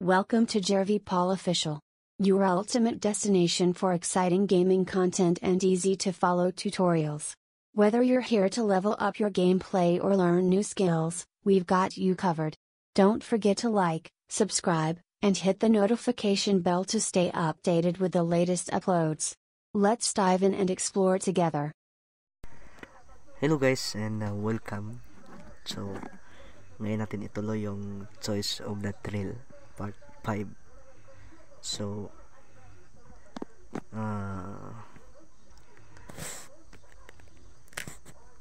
Welcome to Jervy Paul Official, your ultimate destination for exciting gaming content and easy to follow tutorials. Whether you're here to level up your gameplay or learn new skills, we've got you covered. Don't forget to like, subscribe, and hit the notification bell to stay updated with the latest uploads. Let's dive in and explore together. Hello guys and welcome. So, ngayon natin ituloy yung Choice of the Thrill Part 5. So,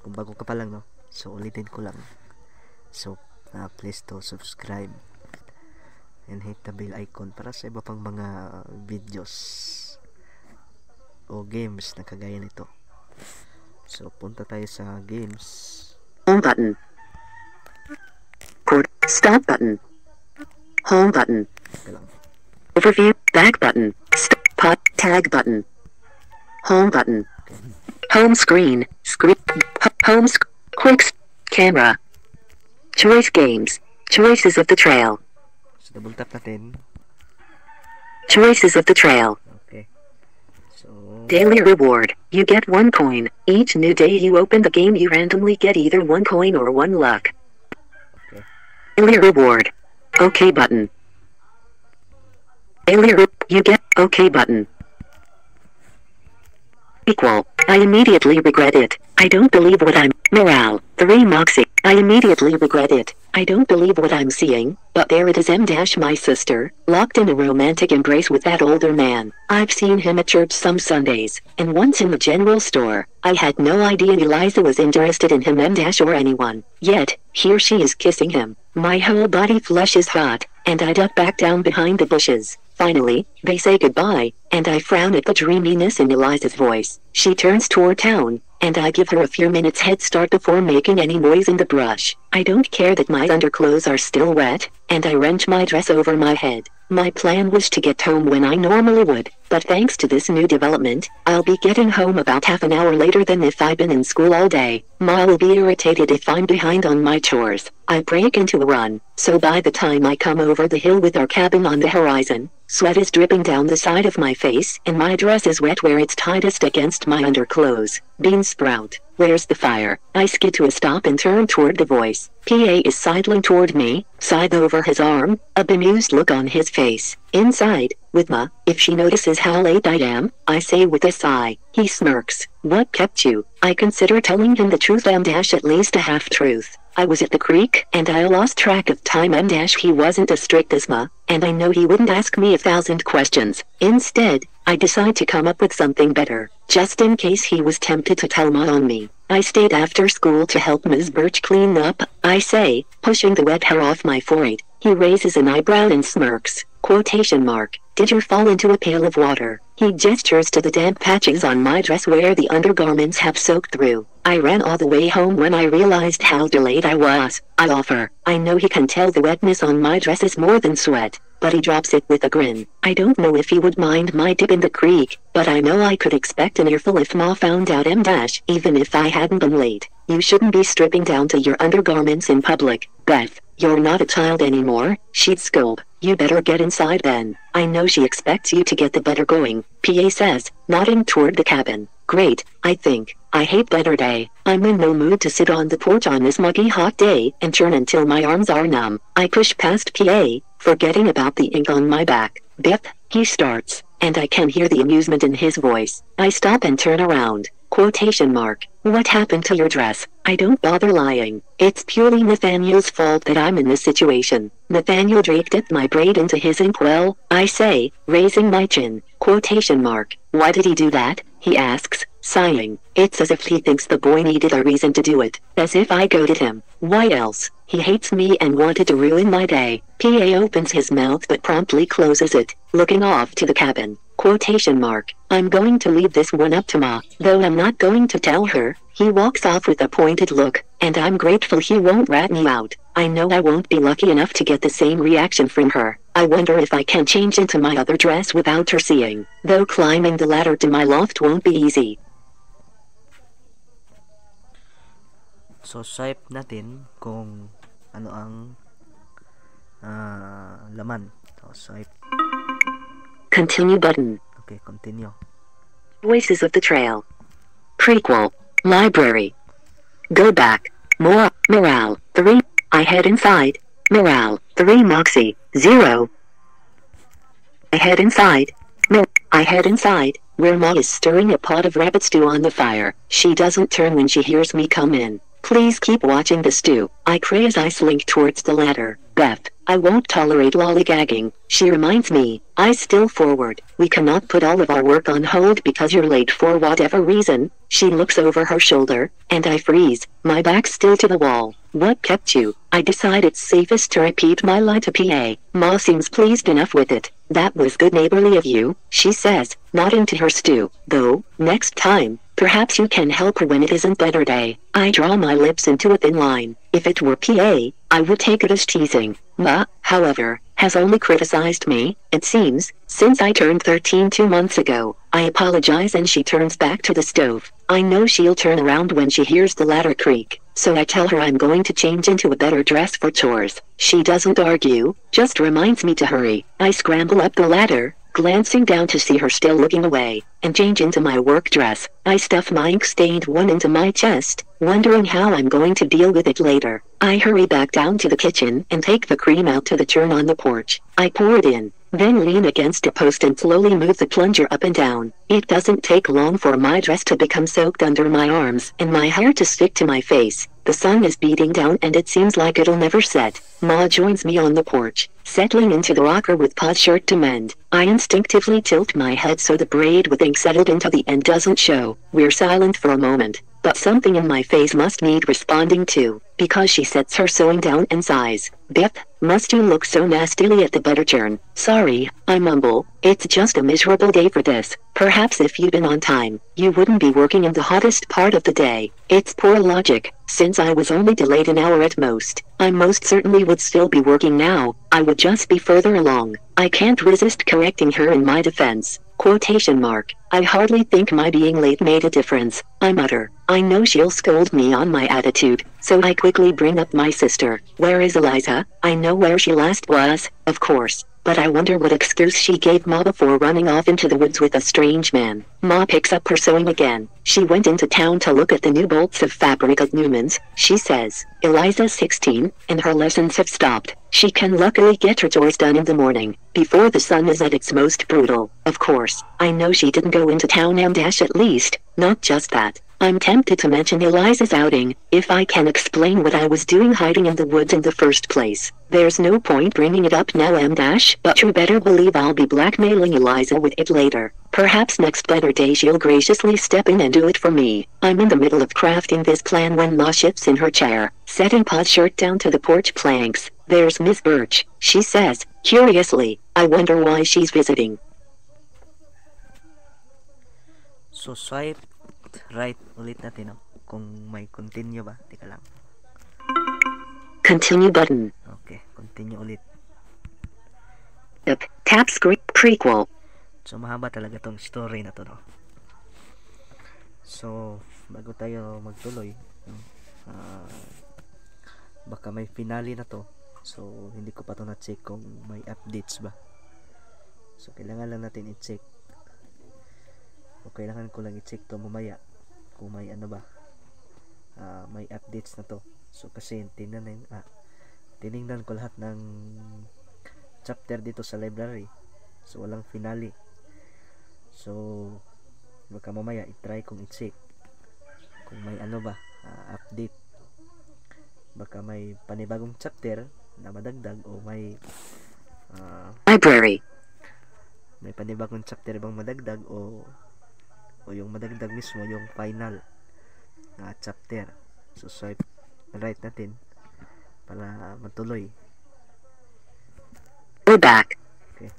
kung bago ka pa lang, no? So, ulitin ko lang. So, please to subscribe and hit the bell icon para sa iba pang mga videos o games na kagaya nito. So, punta tayo sa games. Home button. Stop button. Home button. Overview. Back button. Pot. Tag button. Home button. Home screen. Quick. Camera. Choice games. Choices of the trail. So, double tap natin. Choices of the trail. Okay. So, Daily reward. You get 1 coin. Each new day you open the game you randomly get either 1 coin or 1 luck. okay. Daily reward. OK button. You get OK button. Equal. I immediately regret it. I don't believe what I'm. Morale. 3 Moxie. I immediately regret it. I don't believe what I'm seeing, but there it is my sister, locked in a romantic embrace with that older man. I've seen him at church some Sundays, and once in the general store. I had no idea Eliza was interested in him or anyone. Yet, here she is kissing him. My whole body flushes hot, and I duck back down behind the bushes. Finally, they say goodbye, and I frown at the dreaminess in Eliza's voice. She turns toward town, and I give her a few minutes head start before making any noise in the brush. I don't care that my underclothes are still wet, and I wrench my dress over my head. My plan was to get home when I normally would, but thanks to this new development, I'll be getting home about half an hour later than if I've been in school all day. Ma will be irritated if I'm behind on my chores. I break into a run, so by the time I come over the hill with our cabin on the horizon, sweat is dripping down the side of my face and my dress is wet where it's tightest against my underclothes. Bean Sprout, where's the fire? I skid to a stop and turn toward the voice. PA is sidling toward me, scythe over his arm, a bemused look on his face. Inside, with Ma, if she notices how late I am, I say with a sigh. He smirks. What kept you? I consider telling him the truth at least a half-truth. I was at the creek, and I lost track of time he wasn't as strict as Ma, and I know he wouldn't ask me 1,000 questions. Instead, I decide to come up with something better, just in case he was tempted to tell Ma on me. I stayed after school to help Ms. Birch clean up, I say, pushing the wet hair off my forehead. He raises an eyebrow and smirks. Quotation mark. Did you fall into a pail of water? He gestures to the damp patches on my dress where the undergarments have soaked through. I ran all the way home when I realized how delayed I was. I offer. I know he can tell the wetness on my dress is more than sweat, but he drops it with a grin. I don't know if he would mind my dip in the creek, but I know I could expect an earful if Ma found out even if I hadn't been late. You shouldn't be stripping down to your undergarments in public, Beth. You're not a child anymore, she'd scold. You better get inside then. I know she expects you to get the butter going, PA says, nodding toward the cabin. Great, I think. I hate butter day. I'm in no mood to sit on the porch on this muggy hot day and churn until my arms are numb. I push past PA, forgetting about the ink on my back. Beth, he starts, and I can hear the amusement in his voice. I stop and turn around. Quotation mark. What happened to your dress? I don't bother lying. It's purely Nathaniel's fault that I'm in this situation. Nathaniel draped at my braid into his inkwell, I say, raising my chin. Quotation mark. Why did he do that? He asks, sighing. It's as if he thinks the boy needed a reason to do it. As if I goaded him. Why else? He hates me and wanted to ruin my day. PA opens his mouth but promptly closes it, looking off to the cabin. Quotation mark. I'm going to leave this one up to Ma, though I'm not going to tell her. He walks off with a pointed look, and I'm grateful he won't rat me out. I know I won't be lucky enough to get the same reaction from her. I wonder if I can change into my other dress without her seeing, though climbing the ladder to my loft won't be easy. So, swipe natin kung ano ang laman swipe. Continue button. Okay, continue. Voices of the Trail. Prequel. Library. Go back. More. Morale. 3. I head inside. Morale. 3. Moxie. 0. I head inside. I head inside, where Ma is stirring a pot of rabbit stew on the fire. She doesn't turn when she hears me come in. Please keep watching the stew. I cry as I slink towards the ladder. Beth, I won't tolerate lollygagging. She reminds me. I still forward. We cannot put all of our work on hold because you're late for whatever reason. She looks over her shoulder, and I freeze, my back still to the wall. What kept you? I decide it's safest to repeat my lie to PA. Ma seems pleased enough with it. That was good neighborly of you, she says, nodding to her stew. Though, next time, perhaps you can help her when it isn't better day. I draw my lips into a thin line. If it were PA, I would take it as teasing. Ma, however, has only criticized me, it seems, since I turned 13 2 months ago. I apologize and she turns back to the stove. I know she'll turn around when she hears the ladder creak, so I tell her I'm going to change into a better dress for chores. She doesn't argue, just reminds me to hurry. I scramble up the ladder, glancing down to see her still looking away, and change into my work dress. I stuff my ink-stained one into my chest, wondering how I'm going to deal with it later. I hurry back down to the kitchen and take the cream out to the churn on the porch. I pour it in, then lean against a post and slowly move the plunger up and down. It doesn't take long for my dress to become soaked under my arms and my hair to stick to my face. The sun is beating down and it seems like it'll never set. Ma joins me on the porch, settling into the rocker with Pa's shirt to mend. I instinctively tilt my head so the braid with ink settled into the end doesn't show. We're silent for a moment, but something in my face must need responding to, because she sets her sewing down and sighs. Beth, must you look so nastily at the butter churn? Sorry, I mumble. It's just a miserable day for this. Perhaps if you'd been on time, you wouldn't be working in the hottest part of the day. It's poor logic, since I was only delayed an hour at most. I most certainly would still be working now. I would just be further along. I can't resist correcting her in my defense. Quotation mark. I hardly think my being late made a difference. I mutter. I know she'll scold me on my attitude, so I quickly bring up my sister. Where is Eliza? I know where she last was, of course, but I wonder what excuse she gave Ma before running off into the woods with a strange man. Ma picks up her sewing again. She went into town to look at the new bolts of fabric at Newman's, she says. Eliza's 16, and her lessons have stopped. She can luckily get her chores done in the morning, before the sun is at its most brutal. Of course, I know she didn't go into town at least, not just that. I'm tempted to mention Eliza's outing, if I can explain what I was doing hiding in the woods in the first place. There's no point bringing it up now but you better believe I'll be blackmailing Eliza with it later. Perhaps next better day she'll graciously step in and do it for me. I'm in the middle of crafting this plan when Ma shifts in her chair, setting Pa's shirt down to the porch planks. There's Miss Birch, she says, curiously. I wonder why she's visiting. So swipe right ulit natin, no? Kung may continue ba? Teka lang. Continue button. Okay, continue ulit. Tap screen prequel. So mahaba talaga tong story na to, no? So bago tayo magtuloy, no? Baka may finale na to. So hindi ko pa to na-check kung may updates ba. So kailangan lang natin i-check. O kailangan ko lang i-check to mamaya kung may ano ba, may updates na to. So kasi tinignan ko lahat ng chapter dito sa library, so walang finale. So baka mamaya i-try kong i-check kung may ano ba, update. Baka may panibagong chapter na madagdag o may library. May panibagong chapter bang madagdag o yung madagdag mismo yung final na chapter. So swipe right natin para matuloy. Go back. Okay.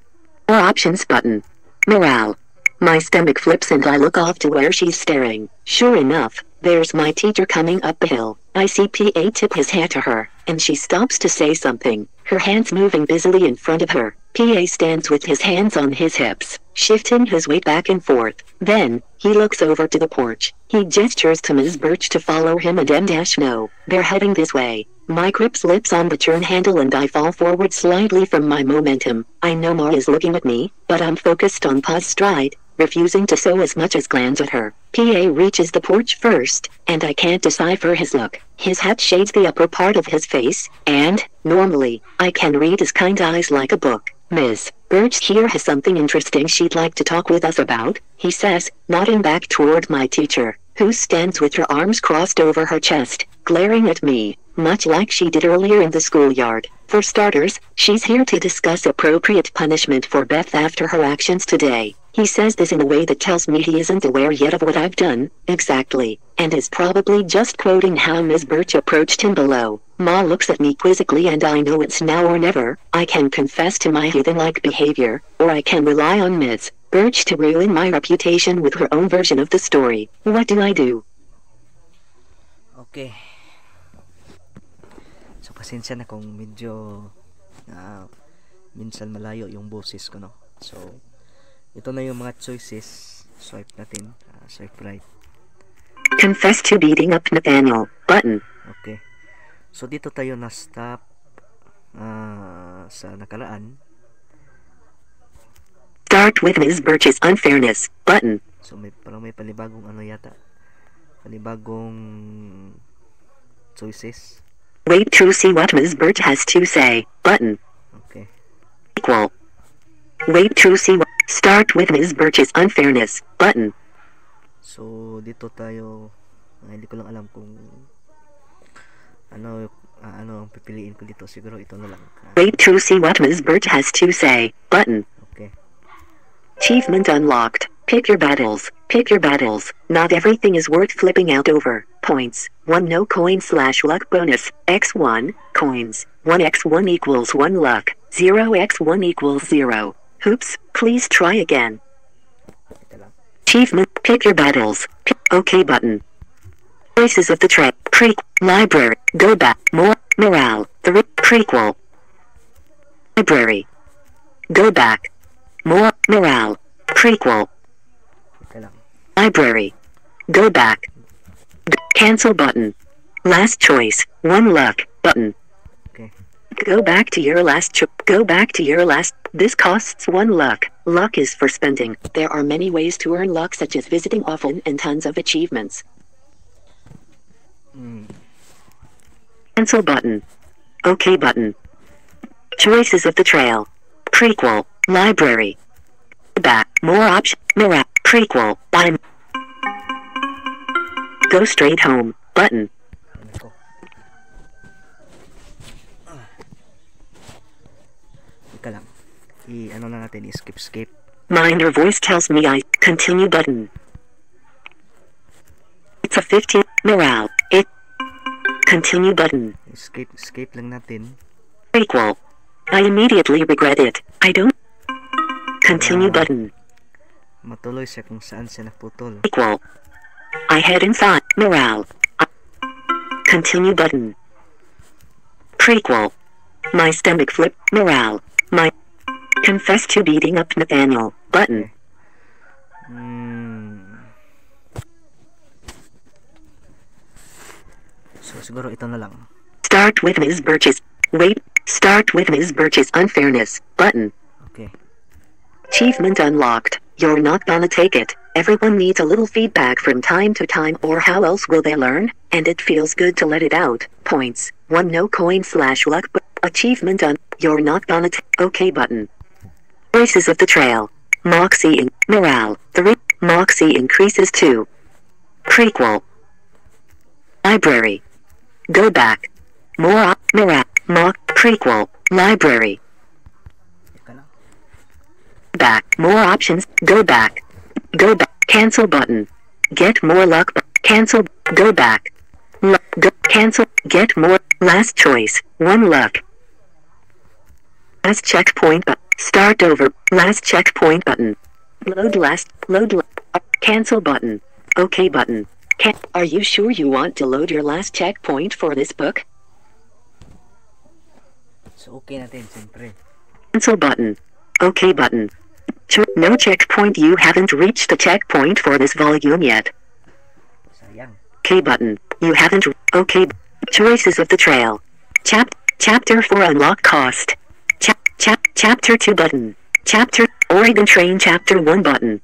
More options button. Morale. My stomach flips and I look off to where she's staring. Sure enough, there's my teacher coming up the hill. I see PA tip his hat to her, and she stops to say something, her hands moving busily in front of her. PA stands with his hands on his hips, shifting his weight back and forth. Then, he looks over to the porch. He gestures to Ms. Birch to follow him and no, they're heading this way. My grip slips on the turn handle and I fall forward slightly from my momentum. I know Ma is looking at me, but I'm focused on Pa's stride, refusing to so as much as glance at her. PA reaches the porch first, and I can't decipher his look. His hat shades the upper part of his face, and, normally, I can read his kind eyes like a book. Miss Birch here has something interesting she'd like to talk with us about, he says, nodding back toward my teacher, who stands with her arms crossed over her chest, glaring at me, much like she did earlier in the schoolyard. For starters, she's here to discuss appropriate punishment for Beth after her actions today. He says this in a way that tells me he isn't aware yet of what I've done, exactly, and is probably just quoting how Ms. Birch approached him below. Ma looks at me quizzically and I know it's now or never. I can confess to my heathen-like behavior, or I can rely on Ms. Birch to ruin my reputation with her own version of the story. What do I do? Okay. So, pasensya na kung medyo minsan malayo yung boses ko, no? So, ito na yung mga choices. Swipe natin. Swipe right. Confess to beating up Nathaniel. Button. Okay. So, dito tayo na-stop sa nakaraan. Start with Ms. Birch's unfairness. Button. So, parang may panibagong ano yata. Panibagong choices. Wait to see what Ms. Birch has to say. Button. Okay. Equal. Wait to see what. Start with Ms. Birch's unfairness. Button. So, dito tayo, hindi ko lang alam kung ano ang pipiliin ko dito. Siguro ito na lang. Wait to see what Ms. Birch has to say. Button. Okay. Achievement unlocked. Pick your battles. Pick your battles. Not everything is worth flipping out over. Points. 1 no coin / luck bonus. X1 coins. 1x1 equals 1 luck. 0x1 equals 0. Oops, please try again. Achievement. Pick your battles. OK button. Choices of the track. Library. Go back. More. Morale. 3. Prequel. Library. Go back. More. Morale. Prequel. Library. Go back. Cancel button. Last choice. 1 luck button. Okay. Go back to your last Go back to your last. This costs 1 luck. Luck is for spending. There are many ways to earn luck, such as visiting often and tons of achievements. Cancel button. OK button. Choices of the trail. Prequel. Library. Back. More option. Mirror. Prequel. Bottom. Go straight home. Button. Ika lang. Ano na natin, skip. Minor voice tells me I continue button. It's a 15 morale. It continue button. Escape lang natin. Prequel. I immediately regret it. I don't continue button. Matuloy siya kung saan siya naputol. Prequel. I head inside morale. Continue button. Prequel. My stomach flip morale. My confess to beating up Nathaniel button. So siguro ito na lang. Start with Ms. Birch's. Wait. Start with Ms. Birch's unfairness button. Okay. Achievement unlocked. You're not gonna take it. Everyone needs a little feedback from time to time, or how else will they learn? And it feels good to let it out. Points. 1 no coin / luck. Achievement You're not gonna OK button. Choices of the trail. Moxie morale. 3. Moxie increases 2. Prequel. Library. Go back. More morale. Prequel. Library. Back. More options. Go back. Go back. Cancel button. Get more luck. Cancel. Go back. Go. Cancel. Get more. Last choice. 1 luck. Last checkpoint. Start over. Last checkpoint button. Load last. Cancel button. OK button. Are you sure you want to load your last checkpoint for this book? So okay natin, siyempre. Cancel button. OK button. No checkpoint. You haven't reached the checkpoint for this volume yet. Sayang. OK button. You haven't. OK. Choices of the trail. Chapter 4 Unlock Cost. Chapter 2 button. Chapter Oregon Train Chapter 1 button.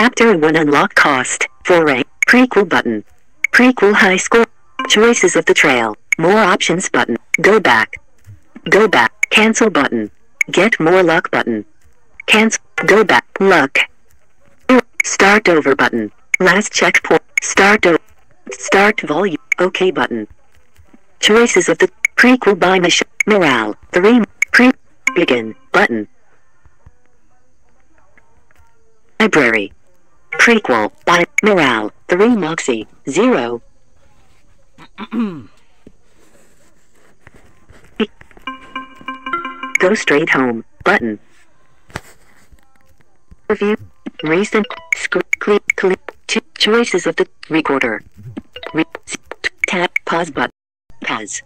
Chapter 1 Unlock Cost. 4A. Prequel button. Prequel high score. Choices of the trail. More options button. Go back. Go back. Cancel button. Get more luck button. Cancel. Go back. Luck. Start over button. Last checkpoint. Start volume. OK button. Choices of the prequel by Michelle Morale. 3. Begin button. Library. Prequel by Morale. 3 Moxie. 0. Go straight home button. Review. Recent. Choices of the recorder. Tab. Pause button. Pause.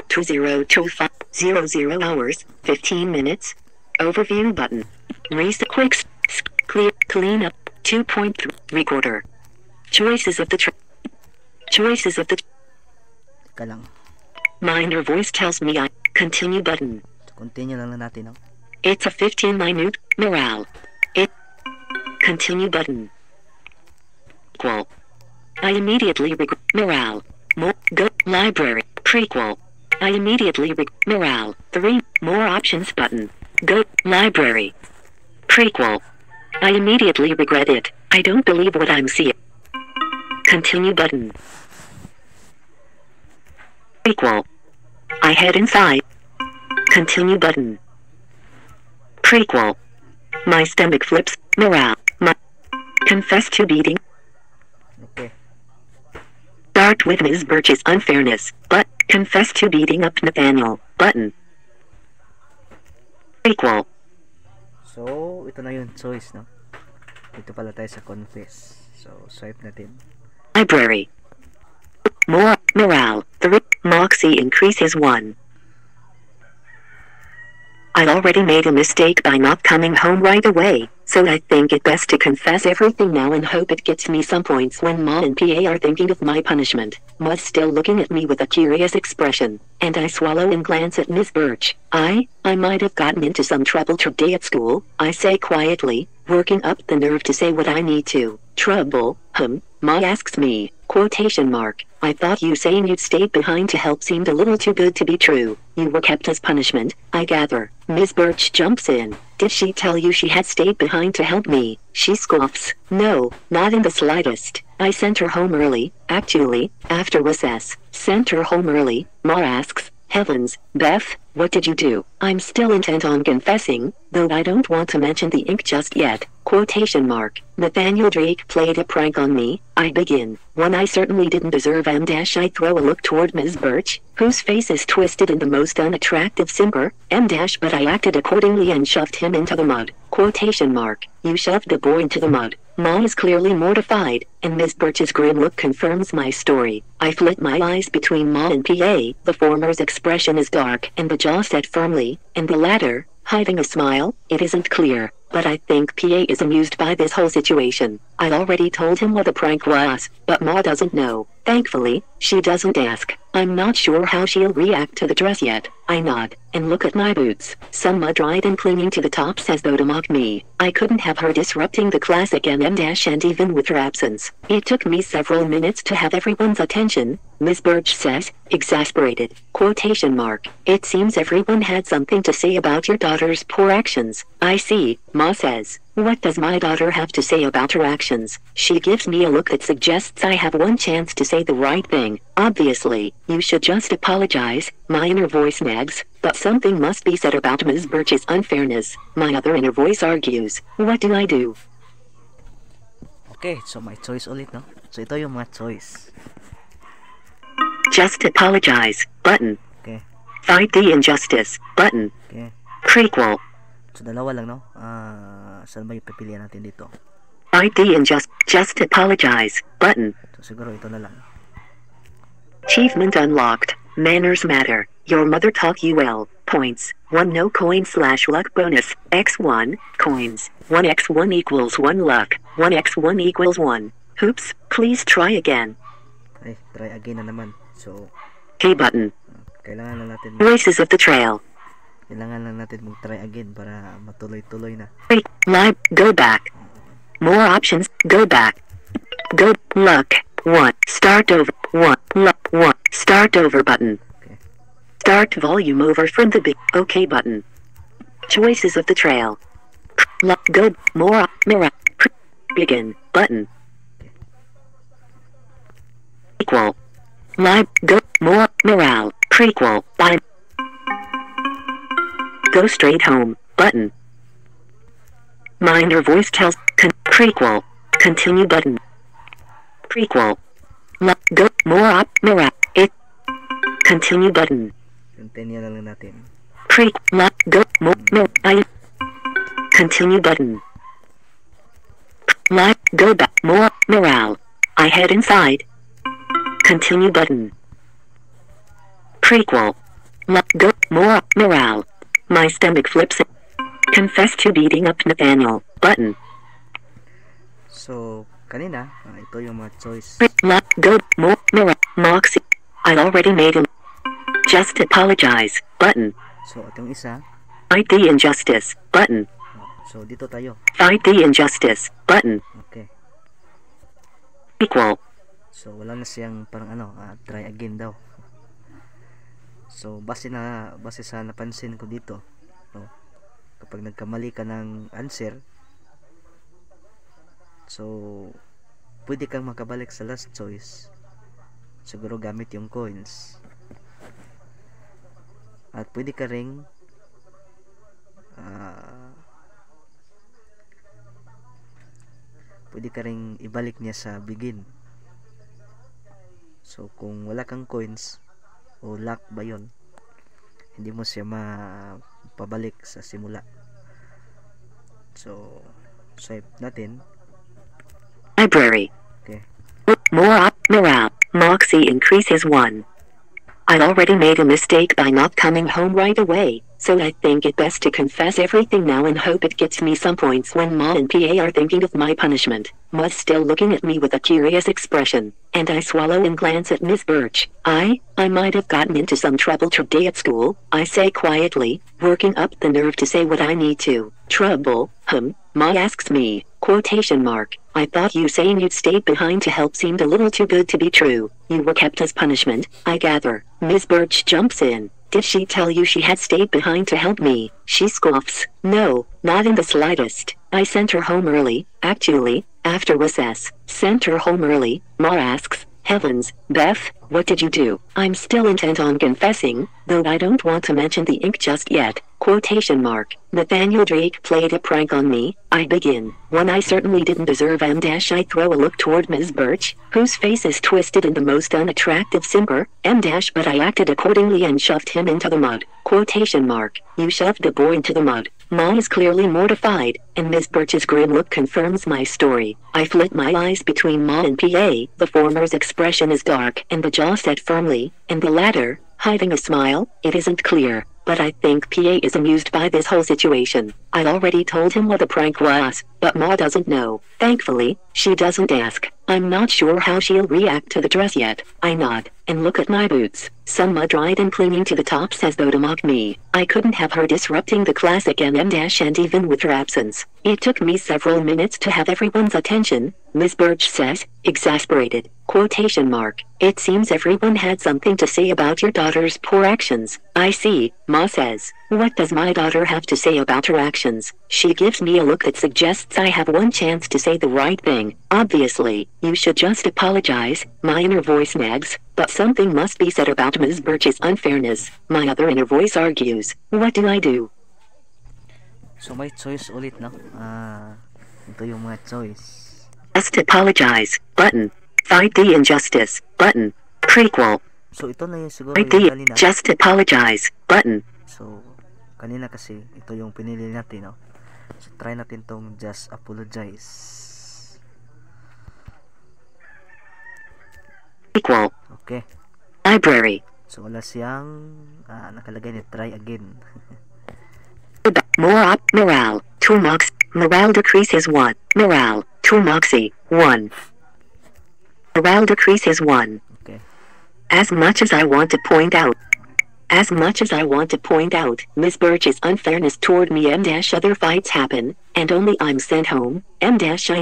202500 hours 15 minutes. Overview button. Reset quick. Clean up. 2.3 recorder. Choices of the Teka lang. Minor voice tells me I continue button. So, continue lang natin, no? It's a 15-minute morale. It continue button. Equal. I immediately morale. Go library prequel. I immediately morale. 3 more options button. Go library prequel. I immediately regret it. I don't believe what I'm seeing. Continue button. Prequel. I head inside. Continue button. Prequel. My stomach flips. Morale. Confess to beating. Okay. Start with Ms. Birch's unfairness, but confess to beating up Nathaniel. Button. Prequel. So, ito na yung choice, no? Ito pala tayo sa confess. So, swipe natin. Library. More morale. 3. Moxie increases 1. I already made a mistake by not coming home right away, so I think it best to confess everything now and hope it gets me some points when Ma and PA are thinking of my punishment. Ma's still looking at me with a curious expression, and I swallow and glance at Miss Birch. I might have gotten into some trouble today at school, I say quietly, working up the nerve to say what I need to. Trouble, Ma asks me, quotation mark. I thought you saying you'd stayed behind to help seemed a little too good to be true. You were kept as punishment, I gather. Miss Birch jumps in. Did she tell you she had stayed behind to help me? She scoffs. No, not in the slightest. I sent her home early, actually, after recess. Sent her home early, Ma asks. Heavens, Beth, what did you do? I'm still intent on confessing, though I don't want to mention the ink just yet. Quotation mark. Nathaniel Drake played a prank on me. I begin. One I certainly didn't deserve. I throw a look toward Ms. Birch, whose face is twisted in the most unattractive simper. But I acted accordingly and shoved him into the mud. Quotation mark. You shoved the boy into the mud. Ma is clearly mortified, and Miss Birch's grim look confirms my story. I flit my eyes between Ma and PA. The former's expression is dark and the jaw set firmly, and the latter, hiding a smile. It isn't clear, but I think PA is amused by this whole situation. I already told him what the prank was, but Ma doesn't know. Thankfully, she doesn't ask. I'm not sure how she'll react to the dress yet. I nod, and look at my boots. Some mud-dried and clinging to the tops as though to mock me. I couldn't have her disrupting the class again and even with her absence. It took me several minutes to have everyone's attention, Miss Birch says, exasperated. Quotation mark. It seems everyone had something to say about your daughter's poor actions. I see, Ma says. What does my daughter have to say about her actions? She gives me a look that suggests I have one chance to say the right thing. Obviously, you should just apologize. My inner voice nags, but something must be said about Ms. Birch's unfairness. My other inner voice argues. What do I do? Okay, so may choice ulit, no? So ito yung mga choice. Just apologize. Button. Okay. Fight the injustice. Button. Okay. Prequel. So dalawa lang, no? Saan ba yung pipilian natin dito? Fight the injustice. Just apologize. Button. So siguro ito na lang. Achievement unlocked. Manners matter. Your mother taught you well. Points. 1 no coin / luck bonus. X1 coins. 1x1 equals 1 luck. 1x1 equals 1. Oops, please try again. Ay, try again na naman. So, K button. Kailangan lang natin Voices of the trail. mag-try again para matuloy-tuloy na. Live. Go back. More options. Go back. Go. Luck. 1. Start over. 1. Luck. 1. Start over button. Okay. Start volume over from the big OK button. Choices of the trail. Luck. Go. More. Mirror. Begin. Button. Equal. Live. Go. More. Morale. Prequel. By. Go straight home. Button. Minor voice tells. Prequel. Continue button. Prequel. Go. More up. Mirror. It. Continue button. Continue na lang natin. Go. More. I. Continue button. Live. Go back. More. Morale. I head inside. Continue button. Prequel. Go. More. Morale. My stomach flips. Confess to beating up Nathaniel. Button. So, kanina, ito yung mga choice. Go. More. Mirror. Moxie. I already made him. Just apologize. Button. So, itong isa. Fight the injustice. Button. So, dito tayo. Fight the injustice. Button. Okay. Equal. So, wala na siyang parang try again daw. So, base sa napansin ko dito, no? Kapag nagkamali ka ng answer, so, pwede kang makabalik sa last choice. Siguro gamit yung coins. At pwede ka ring ibalik niya sa begin. So, kung wala kang coins o luck ba yun, hindi mo siya mapabalik sa simula. So, save natin. Library. Okay. More up. Morale. Moxie increases 1. I already made a mistake by not coming home right away, so I think it best to confess everything now and hope it gets me some points when Ma and PA are thinking of my punishment. Ma's still looking at me with a curious expression, and I swallow and glance at Miss Birch. I might have gotten into some trouble today at school, I say quietly, working up the nerve to say what I need to. Trouble, Ma asks me, quotation mark. I thought you saying you'd stayed behind to help seemed a little too good to be true. You were kept as punishment, I gather. Miss Birch jumps in. Did she tell you she had stayed behind to help me? She scoffs. No, not in the slightest. I sent her home early, actually, after recess. Sent her home early, Ma asks. Heavens, Beth, what did you do? I'm still intent on confessing, though I don't want to mention the ink just yet. Quotation mark. Nathaniel Drake played a prank on me, I begin. One I certainly didn't deserve. I throw a look toward Ms. Birch, whose face is twisted in the most unattractive simper. But I acted accordingly and shoved him into the mud. Quotation mark. You shoved the boy into the mud. Ma is clearly mortified, and Miss Birch's grim look confirms my story. I flit my eyes between Ma and PA. The former's expression is dark and the jaw set firmly, and the latter, hiding a smile. It isn't clear, but I think PA is amused by this whole situation. I already told him what the prank was, but Ma doesn't know. Thankfully, she doesn't ask. I'm not sure how she'll react to the dress yet. I nod, and look at my boots. Some mud-dried and clinging to the tops as though to mock me. I couldn't have her disrupting the classic and even with her absence. It took me several minutes to have everyone's attention, Miss Birch says, exasperated. Quotation mark. It seems everyone had something to say about your daughter's poor actions. I see, Ma says. What does my daughter have to say about her actions? She gives me a look that suggests I have one chance to say the right thing. Obviously, you should just apologize. My inner voice nags, but something must be said about Ms. Birch's unfairness. My other inner voice argues. What do I do? So, may choice ulit, no? Ito yung mga choice. Just apologize. Button. Fight the injustice. Button. Prequel. So, ito na yung siguro Fight yung the kanina. just apologize. Button. So, kanina kasi, ito yung pinili natin, no? So, try natin tong just apologize. Equal. Okay. Library. So, wala siyang nakalagay na try again. More up. Morale. 2 mox. Morale decreases 1. Morale. 2 moxie. 1. Morale decreases 1. Okay. As much as I want to point out, Miss Birch's unfairness toward me other fights happen, and only I'm sent home, I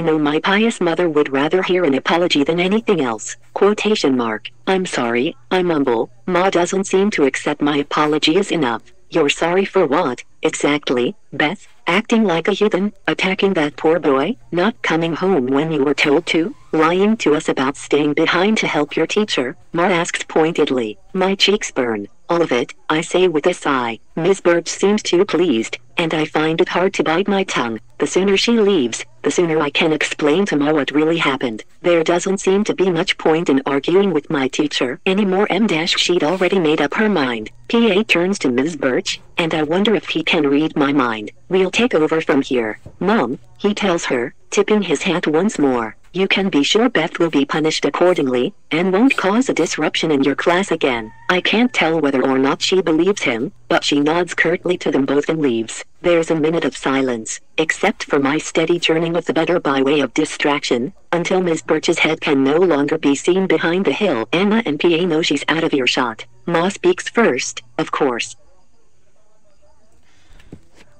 know my pious mother would rather hear an apology than anything else, quotation mark. I'm sorry, I mumble, Ma doesn't seem to accept my apology as enough. You're sorry for what, exactly, Beth? Acting like a heathen, attacking that poor boy, not coming home when you were told to, lying to us about staying behind to help your teacher, Ma asks pointedly. My cheeks burn. All of it, I say with a sigh. Miss Birch seems too pleased, and I find it hard to bite my tongue. The sooner she leaves, the sooner I can explain to Ma what really happened. There doesn't seem to be much point in arguing with my teacher anymore. She'd already made up her mind. PA turns to Ms. Birch, and I wonder if he can read my mind. We'll take over from here. Mom, he tells her, tipping his hat once more. You can be sure Beth will be punished accordingly, and won't cause a disruption in your class again. I can't tell whether or not she believes him, but she nods curtly to them both and leaves. There's a minute of silence, except for my steady churning of the butter by way of distraction, until Miss Birch's head can no longer be seen behind the hill. Anna and PA know she's out of earshot. Ma speaks first, of course.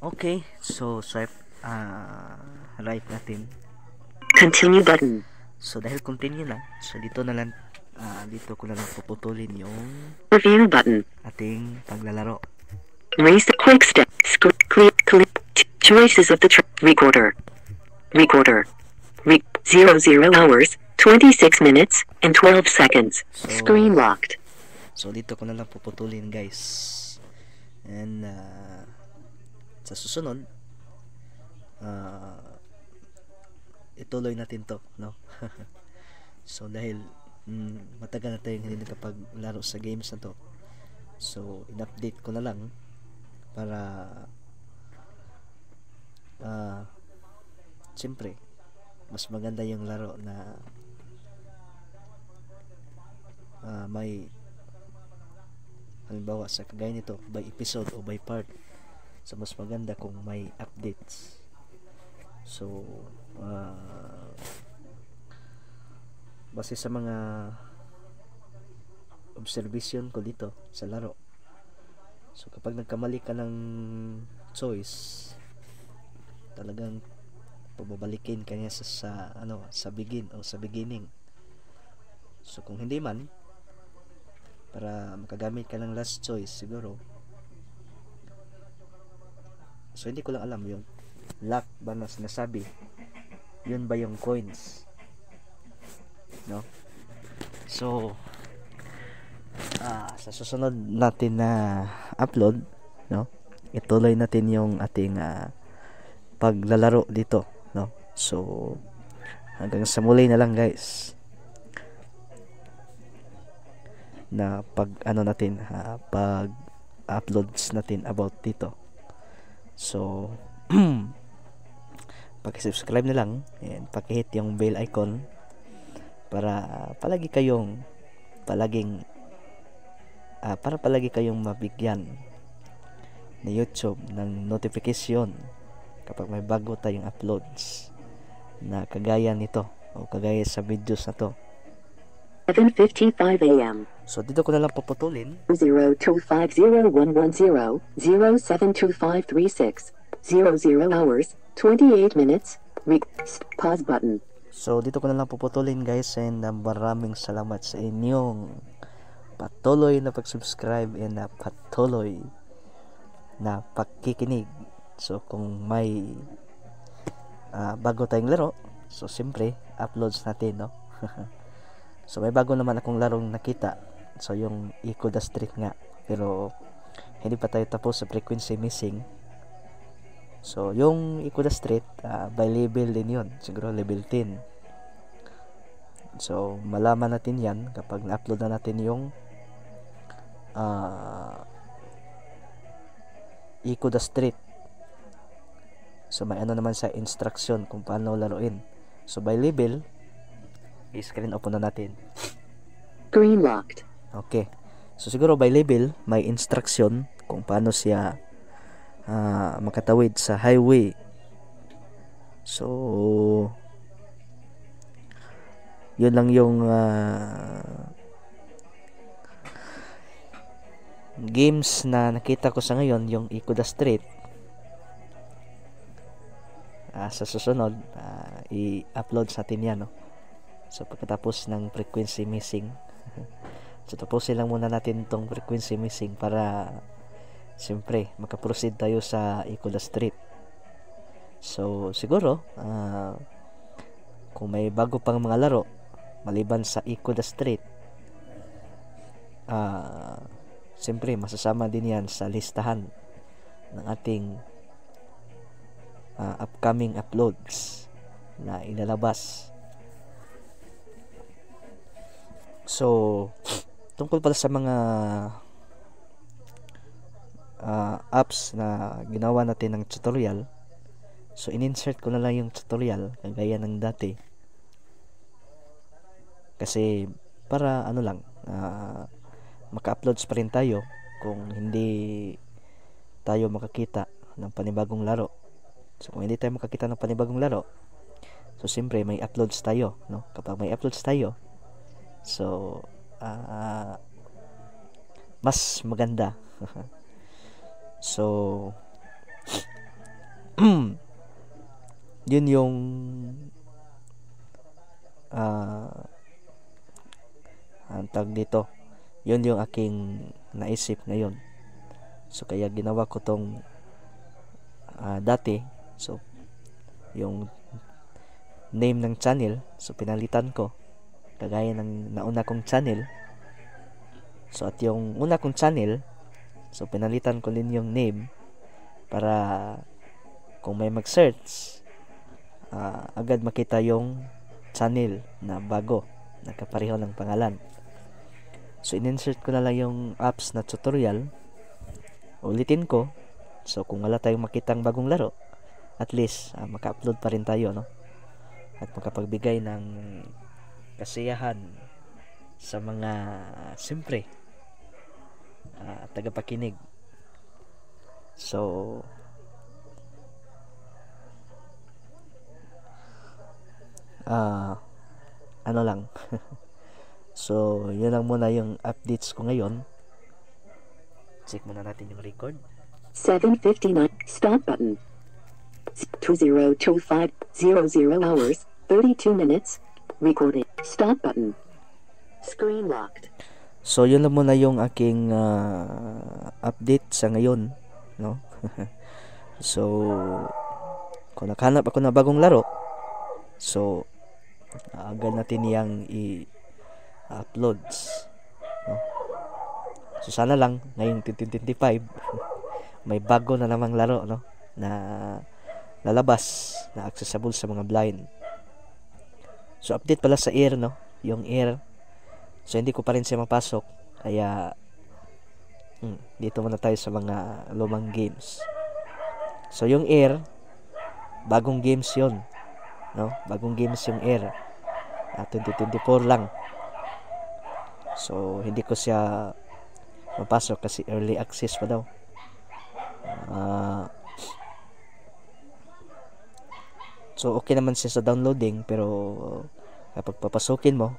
Okay, so swipe right natin. Continue button. So dahil continue na, so dito ko na lang puputulin yung Review button. ating paglalaro. Raise the quick step. Click. Choices of the recorder. 00 hours, 26 minutes, and 12 seconds. So, Screen locked. So dito ko na lang puputulin, guys. And sa susunod, ituloy natin to, no? So dahil matagal na tayong hindi nakapaglaro sa games na to, so in-update ko na lang para siyempre mas maganda yung laro na may halimbawa sa kagaya nito by episode o by part. So mas maganda kung may updates. So base sa mga observation ko dito sa laro, so kapag nagkamali ka ng choice, talagang pababalikin ka niya sa beginning. So kung hindi man, para makagamit ka ng last choice siguro, so hindi ko lang alam yun luck ba na sinasabi, yun ba yung coins, no? So sa susunod natin na upload, no, ituloy natin yung ating paglalaro dito, no? So hanggang sa muli na lang, guys, na pag uploads natin about dito. So paki-subscribe na lang and paki-hit yung bell icon para palagi kayong mabigyan ni YouTube ng notification kapag may bago tayong uploads na kagaya nito o kagaya sa videos na to. 7:55 a.m. So dito ko na lang puputulin. 0250-110-072536. 00 hours, 28 minutes. Pause button. So dito ko na lang puputulin, guys, and maraming salamat sa inyong patuloy na pag-subscribe and patuloy na pakikinig. So kung may bago tayong laro, so siyempre uploads natin, no? So may bago naman akong larong nakita, so yung Eco the Street nga, pero hindi pa tayo tapos sa frequency missing. So yung Eco the Street, by level din yun, siguro level 10. So malaman natin yan kapag na-upload na natin yung Eco the Street. So may ano naman sa instruction kung paano laruin. So by level, i-screen open na natin. Screen locked. Okay. So siguro by level may instruction kung paano siya makatawid sa highway. So yun lang yung games na nakita ko sa ngayon, yung Eco the Street, sa susunod i-upload sa atin yan, no? So pagkatapos ng frequency missing so tapusin lang muna natin tong frequency missing para siyempre makaproceed tayo sa Eco the Street. So siguro kung may bago pang mga laro maliban sa Eco the Street, siyempre masasama din yan sa listahan ng ating upcoming uploads na ilalabas. So tungkol pala sa mga apps na ginawa natin ng tutorial, so in-insert ko na lang yung tutorial kagaya ng dati, kasi para ano lang, maka-uploads pa rin tayo kung hindi tayo makakita ng panibagong laro. So kung hindi tayo makakita ng panibagong laro, so siyempre may uploads tayo, no? Kapag may uploads tayo, so mas maganda. So yun yung ang tag dito, yun yung aking naisip ngayon. So kaya ginawa ko tong dati, so yung name ng channel, so pinalitan ko kagaya ng nauna kong channel. So at yung una kong channel, so pinalitan ko din yung name para kung may mag-search, agad makita yung channel na bago, nakapareho ng pangalan. So in-insert ko na lang yung apps na tutorial. Ulitin ko, so kung wala tayong makitang bagong laro, at least maka-upload pa rin tayo, no? At makapagbigay ng kasiyahan sa mga siyempre tagapakinig. So ano lang so yun lang muna yung updates ko ngayon. Check muna natin yung record. 7:59 stop button. 2025 00 hours 32 minutes recording stop button. Screen locked. So yun lang muna yung aking update sa ngayon, no? So kung nakahanap ako ng bagong laro, so agad natin yang i-uploads, no? So sana lang ngayong 2025 may bago na namang laro, no, na lalabas na accessible sa mga blind. So update pala sa Air, no, yung Air. So hindi ko pa rin siya mapasok, kaya dito muna tayo sa mga lumang games. So yung Air, bagong games yon, no? Bagong games yung Air. 2024 lang. So hindi ko siya mapasok kasi early access pa daw. So okay naman siya sa downloading, pero kapag papasukin mo,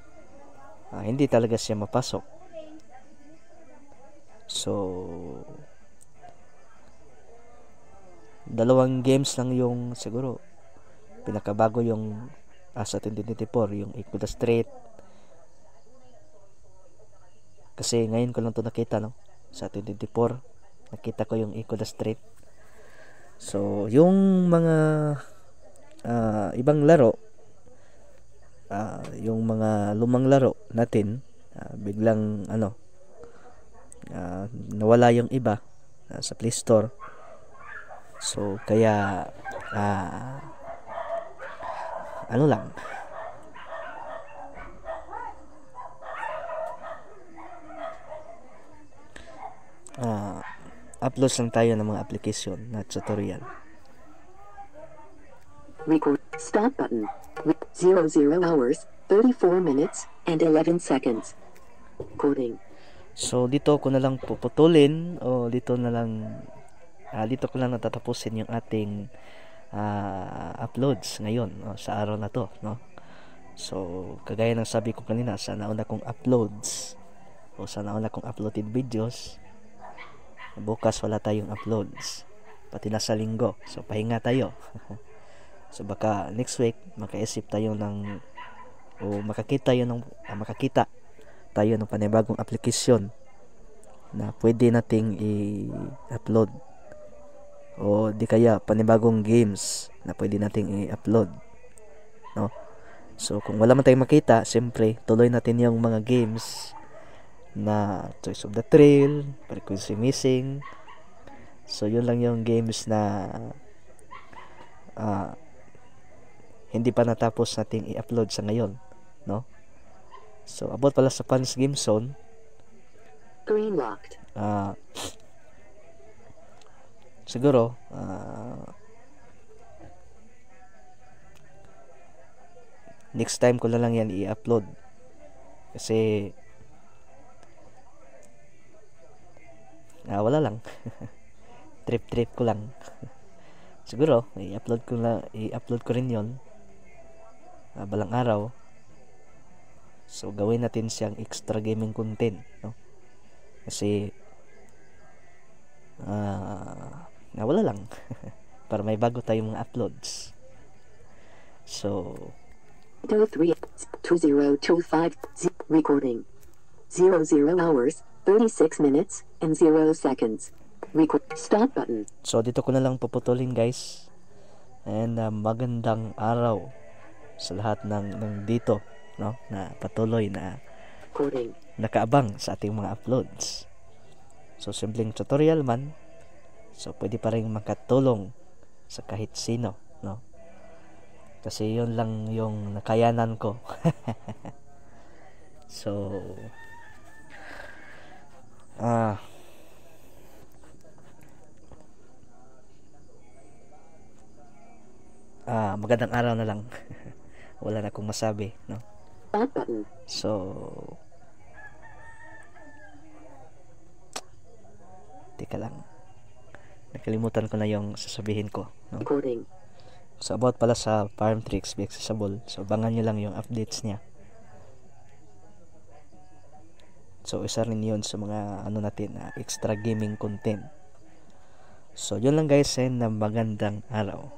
hindi talaga siya mapasok. So dalawang games lang yung siguro pinakabago yung sa 2024, yung Eco the Street. Kasi ngayon ko lang to nakita, no, sa 2024 nakita ko yung Eco the Street. So yung mga ibang laro, yung mga lumang laro natin, biglang nawala yung iba sa Play Store. So kaya lang, upload lang tayo ng mga application na tutorial. Record stop button. 00 hours 34 minutes and 11 seconds. Coding. So dito ko na lang puputulin, o dito na lang dito ko lang natatapusin yung ating uploads ngayon, sa araw na to, no? So kagaya ng sabi ko kanina, sa nauna kong uploads o sa nauna kong uploaded videos, bukas wala tayong uploads, pati na sa linggo, so pahinga tayo. So baka next week makaisip tayo ng o makakita tayo ng panibagong application na pwede nating i-upload, o di kaya panibagong games na pwede nating i-upload, no? So kung wala man tayong makita, siyempre tuloy natin yung mga games na Choice of the Thrill, Frequency Missing. So yun lang yung games na hindi pa natapos nating i-upload sa ngayon, no? So about pala sa Fans Game Zone, Green locked. siguro next time ko na lang yan i-upload, kasi wala lang. trip ko lang. Siguro i-upload ko rin yon balang araw. So gawin natin siyang extra gaming content, no? Kasi wala lang. Para may bago tayong mga uploads. So 03-2025 recording 00 hours 36 minutes and 0 seconds. Record stop button. So dito ko na lang puputulin, guys. And magandang araw sa lahat ng dito, no, na patuloy na Recording. nakaabang sa ating mga uploads. So simpleng tutorial man, so pwede pa rin makatulong sa kahit sino, no? Kasi yun lang yung nakayanan ko. So magandang araw na lang. Wala na akong masabi, no? Back button. So teka lang, nakalimutan ko na yung sasabihin ko, no? Recording. So about pala sa Farm Tricks Be Accessible, so abangan nyo lang yung updates niya. So isa rin yun sa mga natin extra gaming content. So yun lang, guys, and magandang araw.